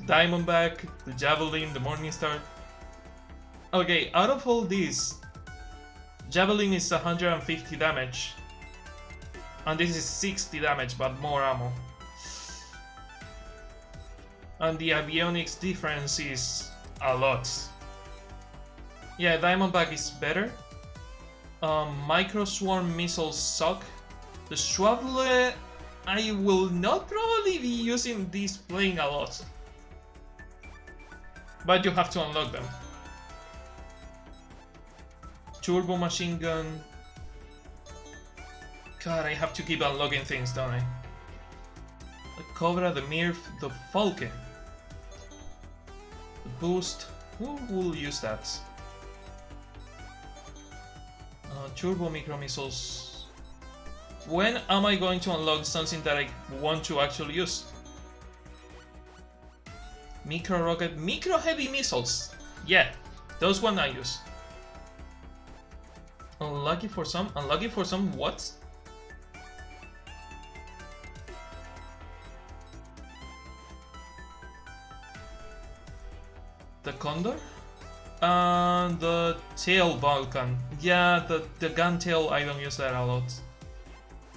the Diamondback, the Javelin, the Morningstar. Okay, out of all these, Javelin is 150 damage. And this is 60 damage, but more ammo. And the avionics difference is a lot. Yeah, Diamondback is better. Micro Swarm missiles suck. The Schwable, I will not probably be using this plane a lot. But you have to unlock them. Turbo Machine Gun. God, I have to keep unlocking things, don't I? The Cobra, the Mirf, the Falke. The Boost. Who will use that? Turbo Micro Missiles. When am I going to unlock something that I want to actually use? Micro Rocket, Micro Heavy Missiles. Yeah, those one I use. Unlucky for some, what? The Condor? And the Tail Vulcan. Yeah, the gun tail, I don't use that a lot.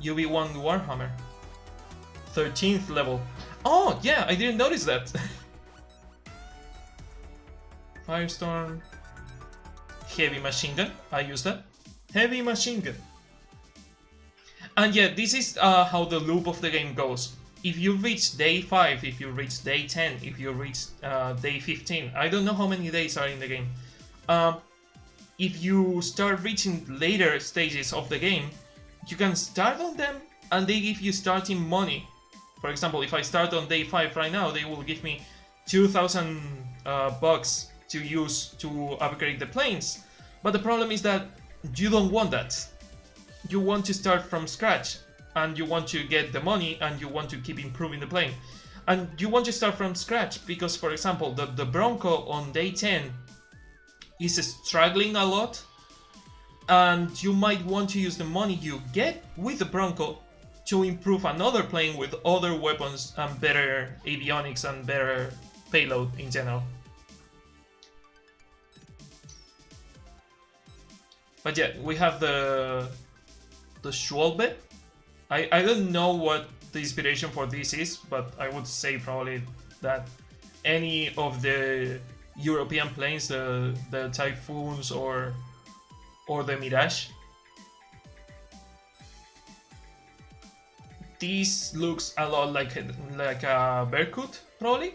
UV1 Warhammer. 13th level. Oh, yeah, I didn't notice that. Firestorm. Heavy Machine Gun, I use that. Heavy Machine Gun. And yeah, this is how the loop of the game goes. If you reach day 5, if you reach day 10, if you reach day 15, I don't know how many days are in the game. If you start reaching later stages of the game, you can start on them and they give you starting money. For example, if I start on day 5 right now, they will give me 2,000 bucks to use to upgrade the planes. But the problem is that you don't want that. You want to start from scratch. And you want to get the money and you want to keep improving the plane. And you want to start from scratch because, for example, the Bronco on day 10 is struggling a lot. And you might want to use the money you get with the Bronco to improve another plane with other weapons and better avionics and better payload in general. But yeah, we have the Schwalbe. I don't know what the inspiration for this is, but I would say probably that any of the European planes, the Typhoons or the Mirage. This looks a lot like a Berkut, probably.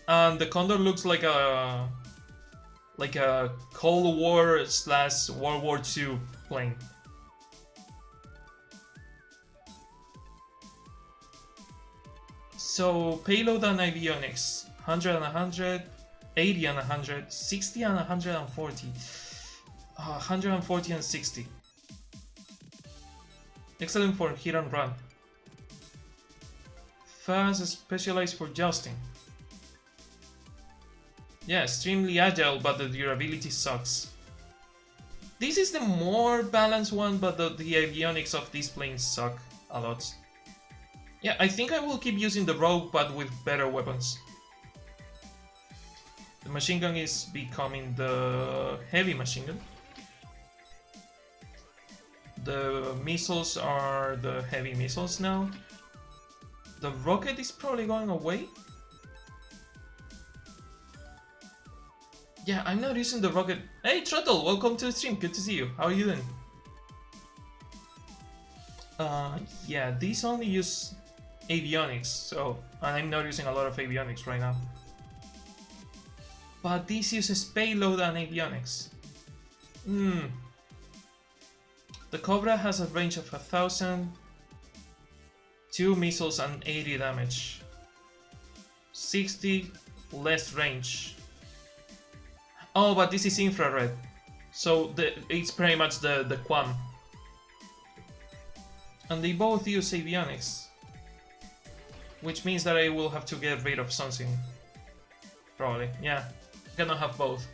And the Condor looks like a Cold War / World War II plane. So payload and avionics, 100 and 100, 80 and 100, 60 and 140, 140 and 60. Excellent for hit and run. Fast, specialized for jousting. Yeah, extremely agile, but the durability sucks. This is the more balanced one, but the avionics of these planes suck a lot. Yeah, I think I will keep using the Rogue, but with better weapons. The machine gun is becoming the heavy machine gun. The missiles are the heavy missiles now. The rocket is probably going away. Yeah, I'm not using the rocket. Hey, Trottle, welcome to the stream. Good to see you. How are you doing? Yeah, these only use avionics, so, and I'm not using a lot of avionics right now. But this uses payload and avionics. The Cobra has a range of 1,000, 2 missiles and 80 damage. 60 less range. Oh, but this is infrared, so it's pretty much the Quam. And they both use avionics, which means that I will have to get rid of something. Probably, yeah. I cannot have both.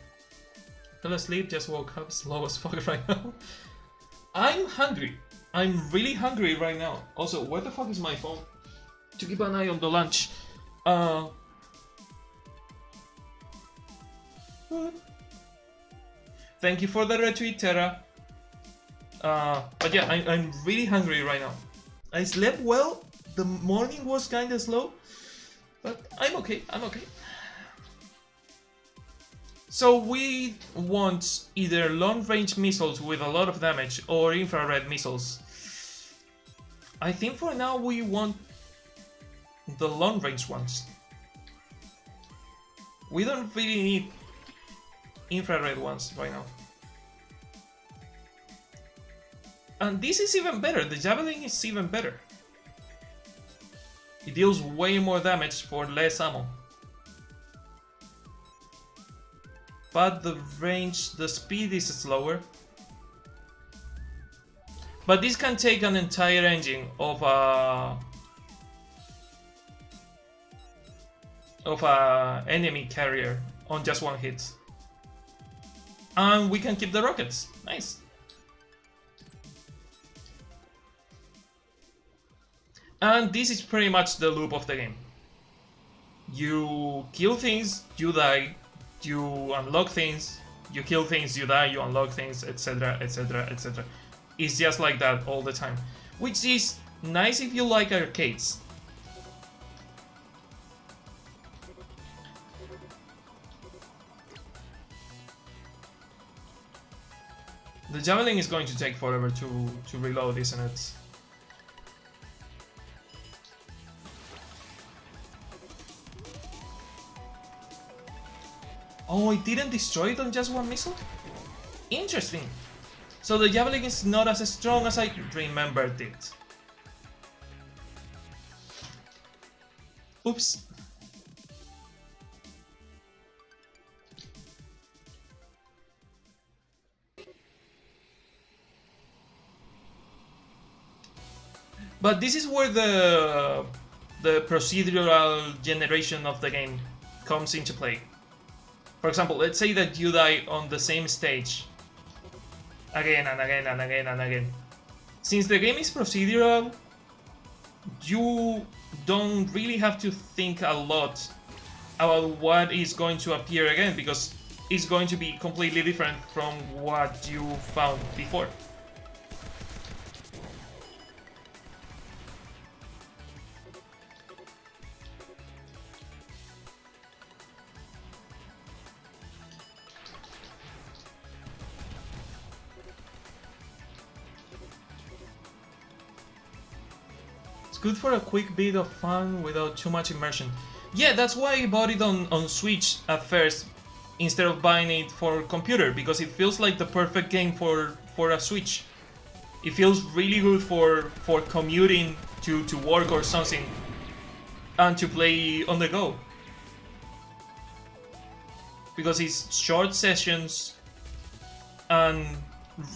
Fell asleep, just woke up, slow as fuck right now. I'm hungry. I'm really hungry right now. Also, where the fuck is my phone? to keep an eye on the launch. Thank you for the retweet, Terra. But yeah, I'm really hungry right now. I slept well. The morning was kind of slow, but I'm okay. I'm okay. So we want either long-range missiles with a lot of damage or infrared missiles. I think for now we want the long-range ones. We don't really need infrared ones right now. And this is even better. The Javelin is even better. It deals way more damage for less ammo. But the range, the speed is slower. But this can take an entire engine of a enemy carrier on just one hit. And we can keep the rockets. Nice. And this is pretty much the loop of the game. You kill things, you die, you unlock things, you kill things, you die, you unlock things, etc, etc, etc. It's just like that all the time, which is nice if you like arcades. The Javelin is going to take forever to reload, isn't it? Oh, it didn't destroy it on just one missile? Interesting. So the Javelin is not as strong as I remembered it. Oops. But this is where the procedural generation of the game comes into play. For example, let's say that you die on the same stage again and again and again and again. Since the game is procedural, you don't really have to think a lot about what is going to appear again, because it's going to be completely different from what you found before. Good for a quick bit of fun without too much immersion. Yeah, that's why I bought it on Switch at first instead of buying it for computer, because it feels like the perfect game for a Switch. It feels really good for commuting to work or something and to play on the go. Because it's short sessions and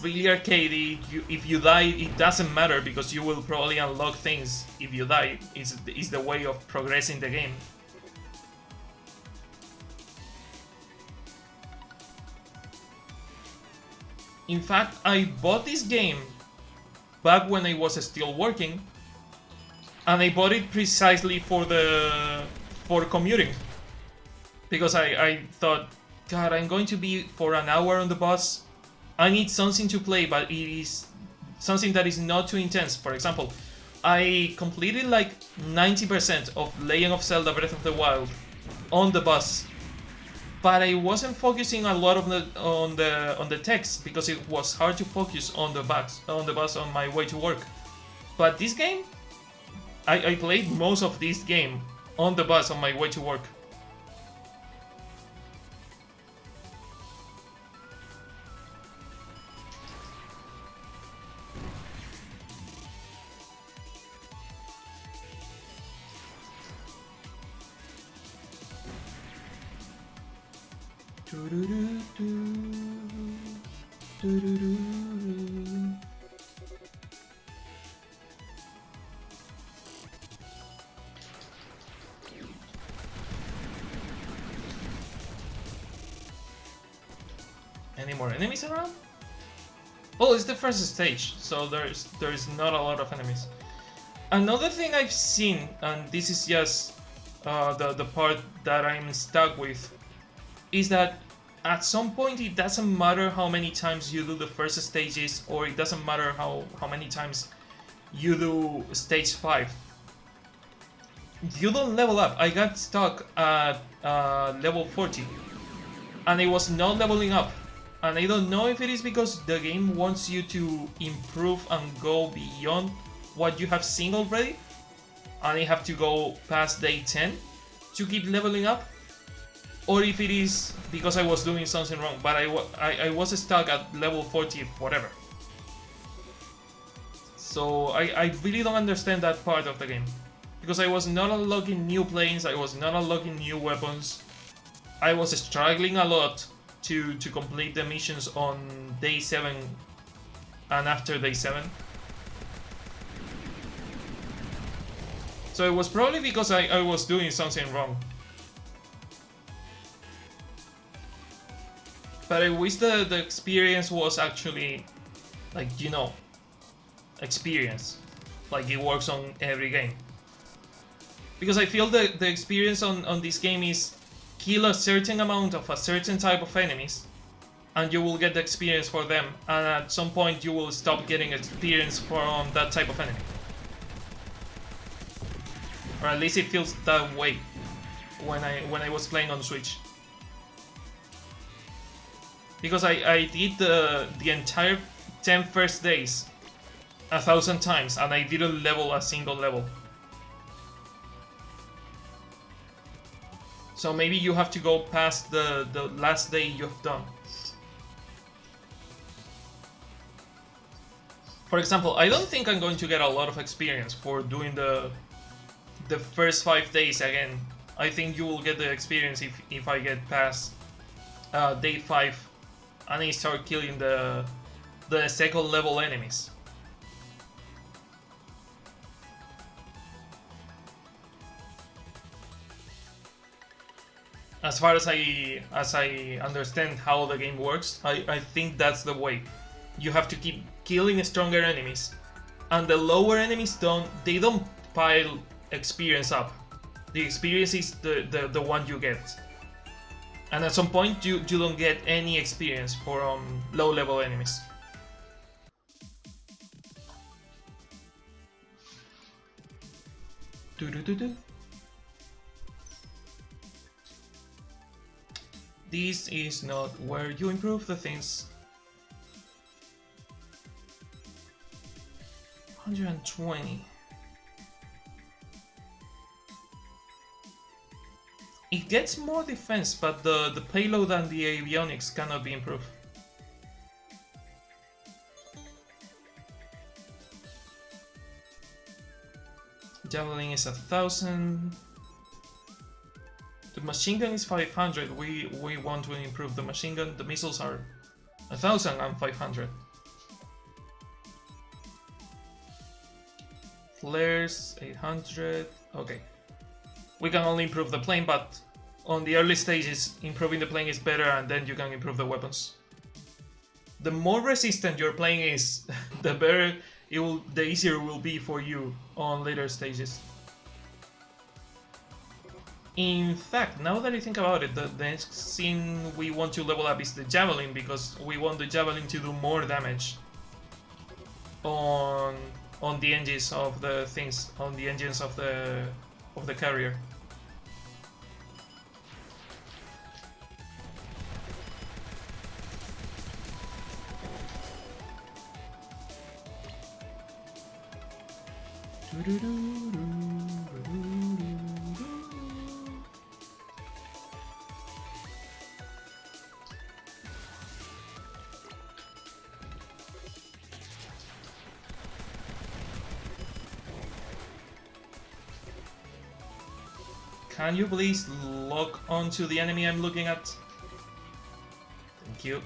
really arcadey. If you die, it doesn't matter because you will probably unlock things if you die. Is the way of progressing the game. In fact, I bought this game back when I was still working, and I bought it precisely for commuting, because I thought, God, I'm going to be for an hour on the bus. I need something to play, but it is something that is not too intense. For example, I completed like 90% of Legend of Zelda Breath of the Wild on the bus, but I wasn't focusing a lot on the text because it was hard to focus on the bus on my way to work. But this game, I played most of this game on the bus on my way to work. Any more enemies around? Oh, it's the first stage, so there is not a lot of enemies. Another thing I've seen, and this is just the part that I'm stuck with, is that at some point it doesn't matter how many times you do the first stages, or it doesn't matter how many times you do stage 5. You don't level up. I got stuck at level 40, and I was not leveling up. And I don't know if it is because the game wants you to improve and go beyond what you have seen already, and you have to go past day 10 to keep leveling up, or if it is because I was doing something wrong, but I was stuck at level 40 whatever. So I really don't understand that part of the game, because I was not unlocking new planes, I was not unlocking new weapons, I was struggling a lot to complete the missions on day 7 and after day 7. So it was probably because I was doing something wrong. But I wish the experience was actually, like, you know, experience. Like it works on every game. Because I feel the experience on this game is kill a certain amount of a certain type of enemies, and you will get the experience for them, and at some point you will stop getting experience from that type of enemy. Or at least it feels that way when I was playing on Switch. Because I did the entire 10 first days 1,000 times, and I didn't level a single level. So maybe you have to go past the last day you've done. For example, I don't think I'm going to get a lot of experience for doing the first 5 days again. I think you will get the experience if I get past day 5 and I start killing the second level enemies. As far as I understand how the game works, I think that's the way. You have to keep killing stronger enemies, and the lower enemies don't pile experience up. The experience is the one you get, and at some point you don't get any experience for low level enemies. This is not where you improve the things. 120. It gets more defense, but the payload and the avionics cannot be improved. Javelin is 1,000. The machine gun is 500. We want to improve the machine gun. The missiles are 1,000 and 500. Flares 800. Okay. We can only improve the plane, but on the early stages, improving the plane is better, and then you can improve the weapons. The more resistant your plane is, the better the easier it will be for you on later stages. In fact, now that I think about it, the next thing we want to level up is the Javelin, because we want the Javelin to do more damage on the engines of the things, on the engines of the carrier. Can you please lock onto the enemy I'm looking at? Thank you.